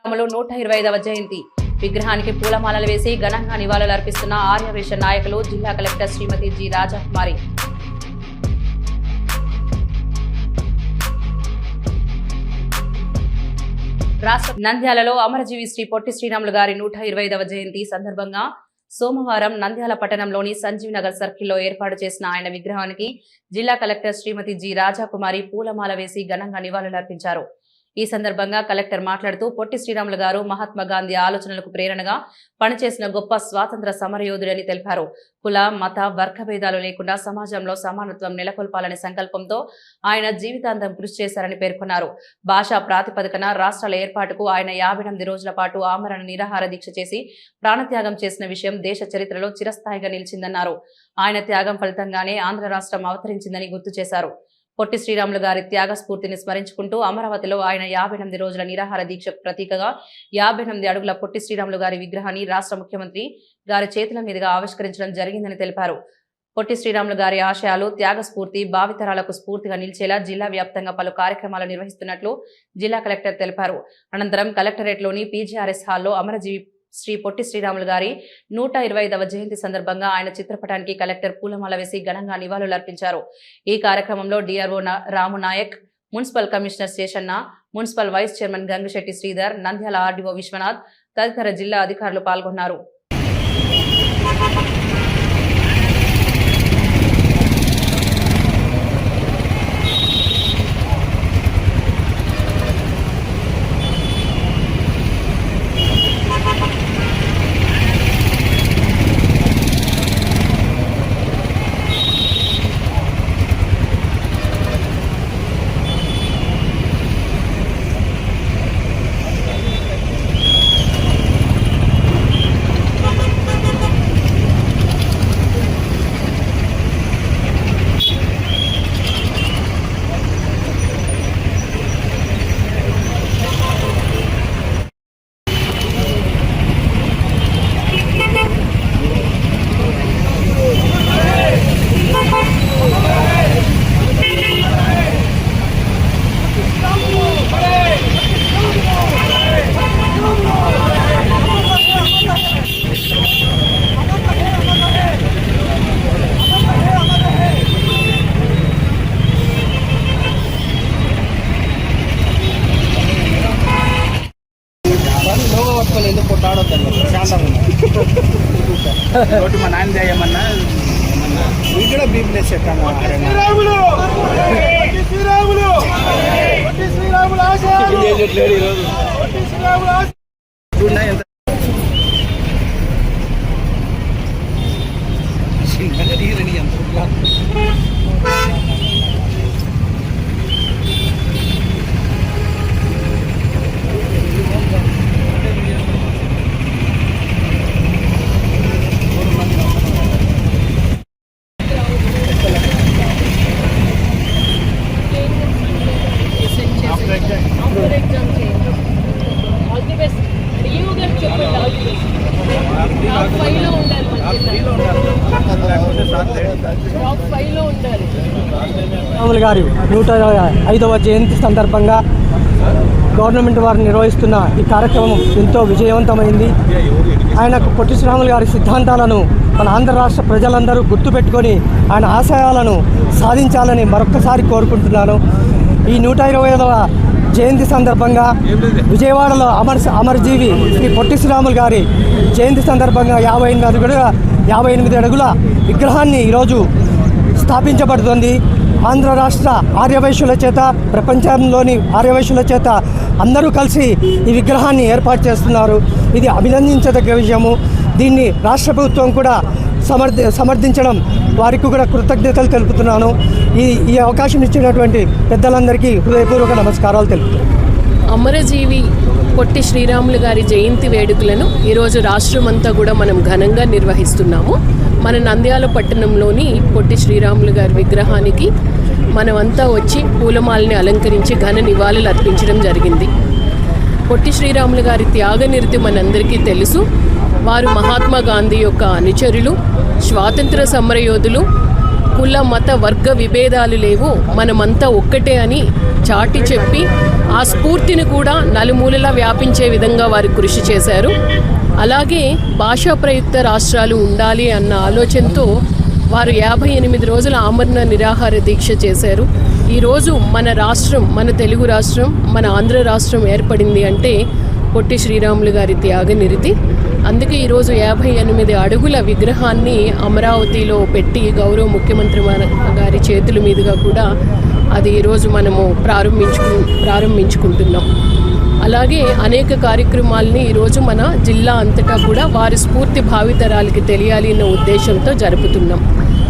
రాములు 125వ జయంతి విగ్రహానికి పూలమాలలు వేసి ఘనంగా నివాళులర్పిస్తున్న ఆర్యవైశ్య నాయకులు జిల్లా కలెక్టర్ శ్రీమతి జి రాజకుమారి. రాష్ట్ర నంద్యాలలో అమరజీవి శ్రీ పొట్టి శ్రీరాములు గారి 125వ జయంతి సందర్భంగా సోమవారం నంద్యాల పట్టణంలోని సంజీవ్ నగర్ సర్కిల్లో ఏర్పాటు చేసిన ఆయన విగ్రహానికి జిల్లా కలెక్టర్ శ్రీమతి జి రాజకుమారి పూలమాల వేసి ఘనంగా నివాళులర్పించారు. ఈ సందర్భంగా కలెక్టర్ మాట్లాడుతూ పొట్టి శ్రీరాములు గారు మహాత్మా గాంధీ ఆలోచనలకు ప్రేరణగా పనిచేసిన గొప్ప స్వాతంత్ర సమరయోధుడని తెలిపారు. కుల మత వర్గ భేదాలు లేకుండా సమాజంలో సమానత్వం నెలకొల్పాలనే సంకల్పంతో ఆయన జీవితాంతం కృషి చేశారని పేర్కొన్నారు. భాషా ప్రాతిపదికన రాష్ట్రాల ఏర్పాటుకు ఆయన 58 రోజుల పాటు ఆమరణ నిరాహార దీక్ష చేసి ప్రాణత్యాగం చేసిన విషయం దేశ చరిత్రలో చిరస్థాయిగా నిలిచిందన్నారు. ఆయన త్యాగం ఫలితంగానే ఆంధ్ర రాష్ట్రం అవతరించిందని గుర్తు చేశారు. పొట్టి శ్రీరాములు గారి త్యాగ స్ఫూర్తిని స్మరించుకుంటూ అమరావతిలో ఆయన 58 రోజుల నిరాహార దీక్షకు ప్రతీకగా 58 అడుగుల పొట్టి శ్రీరాములు గారి విగ్రహాన్ని రాష్ట్ర ముఖ్యమంత్రి గారి చేతుల మీదుగా ఆవిష్కరించడం జరిగిందని తెలిపారు. పొట్టి శ్రీరాములు గారి ఆశయాలు త్యాగ స్ఫూర్తి భావితరాలకు స్ఫూర్తిగా నిలిచేలా జిల్లా వ్యాప్తంగా పలు కార్యక్రమాలు నిర్వహిస్తున్నట్లు జిల్లా కలెక్టర్ తెలిపారు. అనంతరం కలెక్టరేట్లోని పీజీఆర్ఎస్ హాల్లో అమరజీవి శ్రీ పొట్టి శ్రీరాములు గారి 125వ జయంతి సందర్భంగా ఆయన చిత్రపటానికి కలెక్టర్ పూలమాల వేసి ఘనంగా నివాళులర్పించారు. ఈ కార్యక్రమంలో DRO Ramu Nayak, municipal commissioner Seshanna, municipal vice chairman Gangisetty Sridhar, Nandyal RDO Vishwanath తదితర జిల్లా అధికారులు పాల్గొన్నారు. మా నాన్న చేయమన్నా ఇక్కడ బీప్లెస్ రాములు గారి 105వ జయంతి సందర్భంగా గవర్నమెంట్ వారు నిర్వహిస్తున్న ఈ కార్యక్రమం ఎంతో విజయవంతమైంది. ఆయనకు పొట్టి శ్రీరాములు గారి సిద్ధాంతాలను మన ఆంధ్ర రాష్ట్ర ప్రజలందరూ గుర్తుపెట్టుకొని ఆయన ఆశయాలను సాధించాలని మరొక్కసారి కోరుకుంటున్నాను. ఈ 125వ జయంతి సందర్భంగా విజయవాడలో అమరజీవి శ్రీ పొట్టి శ్రీరాములు గారి జయంతి సందర్భంగా 58 అడుగుల విగ్రహాన్ని ఈరోజు స్థాపించబడుతుంది. ఆంధ్ర రాష్ట్ర ఆర్యవైశ్యుల చేత, ప్రపంచంలోని ఆర్యవైశ్యుల చేత అందరూ కలిసి ఈ విగ్రహాన్ని ఏర్పాటు చేస్తున్నారు. ఇది అభినందించదగ్గ విషయము. దీన్ని రాష్ట్ర ప్రభుత్వం కూడా సమర్థించడం వారికి కూడా కృతజ్ఞతలు తెలుపుతున్నాను. ఈ అవకాశం ఇచ్చినటువంటి పెద్దలందరికీ హృదయపూర్వక నమస్కారాలు తెలుపుతున్నాను. అమరజీవి పొట్టి శ్రీరాములు గారి జయంతి వేడుకలను ఈరోజు రాష్ట్రమంతా కూడా మనం ఘనంగా నిర్వహిస్తున్నాము. మన నంద్యాల పట్టణంలోని పొట్టి శ్రీరాములు గారి విగ్రహానికి మనమంతా వచ్చి పూలమాలని అలంకరించి ఘన నివాళులు అర్పించడం జరిగింది. పొట్టి శ్రీరాములు గారి త్యాగనిరతి మనందరికీ తెలుసు. వారు మహాత్మా గాంధీ యొక్క అనుచరులు, స్వాతంత్ర సమరయోధులు. కుల మత వర్గ విభేదాలు లేవు, మనమంతా ఒక్కటే అని చాటి చెప్పి ఆ స్ఫూర్తిని కూడా నలుమూలలా వ్యాపించే విధంగా వారు కృషి చేశారు. అలాగే భాషా ప్రయుక్త రాష్ట్రాలు ఉండాలి అన్న ఆలోచనతో వారు 58 రోజుల ఆమరణ నిరాహార దీక్ష చేశారు. ఈరోజు మన రాష్ట్రం, మన తెలుగు రాష్ట్రం, మన ఆంధ్ర రాష్ట్రం ఏర్పడింది అంటే పొట్టి శ్రీరాములు గారి త్యాగనిరతి. అందుకే ఈరోజు 58 అడుగుల విగ్రహాన్ని అమరావతిలో పెట్టి గౌరవ ముఖ్యమంత్రి గారి చేతుల మీదుగా కూడా అది ఈరోజు మనము ప్రారంభించుకుంటున్నాం. అలాగే అనేక కార్యక్రమాలని ఈరోజు మన జిల్లా అంతటా కూడా వారి స్ఫూర్తి భావితరాలకి తెలియాలి అన్న ఉద్దేశంతో జరుపుతున్నాం.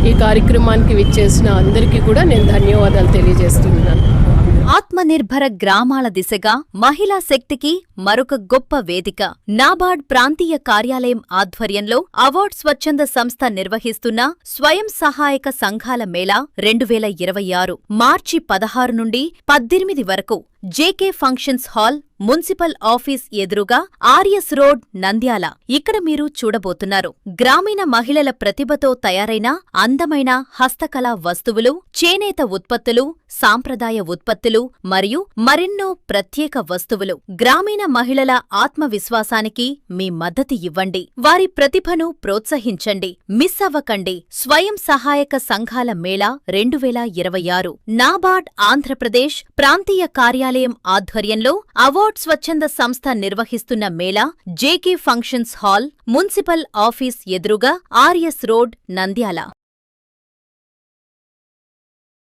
ఈ కార్యక్రమానికి విచ్చేసిన అందరికీ కూడా నేను ధన్యవాదాలు తెలియజేస్తున్నాను. ఆత్మనిర్భర గ్రామాల దిశగా మహిళా శక్తికి మరొక గొప్ప వేదిక. నాబార్డ్ ప్రాంతీయ కార్యాలయం ఆధ్వర్యంలో అవార్డ్ స్వచ్ఛంద సంస్థ నిర్వహిస్తున్న స్వయం సహాయక సంఘాల మేళా 2026 మార్చి 16 నుండి 18 వరకు JK functions hall, municipal office ఎదురుగా ఆర్ఎస్ రోడ్, నంద్యాల. ఇక్కడ మీరు చూడబోతున్నారు గ్రామీణ మహిళల ప్రతిభతో తయారైన అందమైన హస్తకళా వస్తువులు, చేనేత ఉత్పత్తులు, సాంప్రదాయ ఉత్పత్తులు మరియు మరెన్నో ప్రత్యేక వస్తువులు. గ్రామీణ మహిళల ఆత్మవిశ్వాసానికి మీ మద్దతు ఇవ్వండి. వారి ప్రతిభను ప్రోత్సహించండి. మిస్ అవ్వకండి. స్వయం సహాయక సంఘాల మేళా 2026 నాబార్డ్ ఆంధ్రప్రదేశ్ ప్రాంతీయ కార్యాలయం ఆధ్వర్యంలో అవార్డ్ స్వచ్ఛంద సంస్థ నిర్వహిస్తున్న Mela JK functions hall, municipal office ఎదురుగా ఆర్ఎస్ రోడ్, నంద్యాల.